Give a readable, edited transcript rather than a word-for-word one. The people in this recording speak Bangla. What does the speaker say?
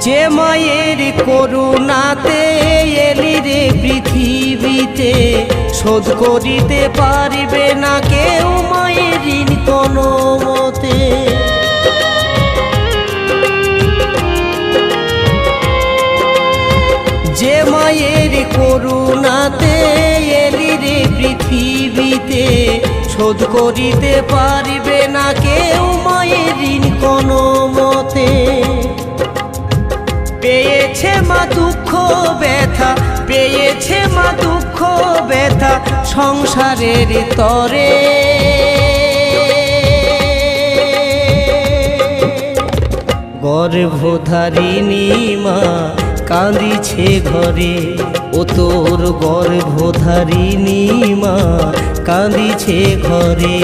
যে মায়ের করুণাতে এলি রে পৃথিবীতে, শোধ করিতে পারিবে না কেউ মায়ের ঋণ কোনো মতে। যে মায়ের করুণাতে এলি রে পৃথিবীতে, শোধ করিতে পারিবে না কেউ মায়ের ঋণ কোনো মতে। পেয়েছে মা দুঃখ ব্যথা, পেয়েছে মা দুঃখ ব্যথা সংসারের তরে। গর্ভধারিণী মা কাঁদিছে ঘরে, ও তোর গর্ভধারিণী মা কাঁদিছে ঘরে।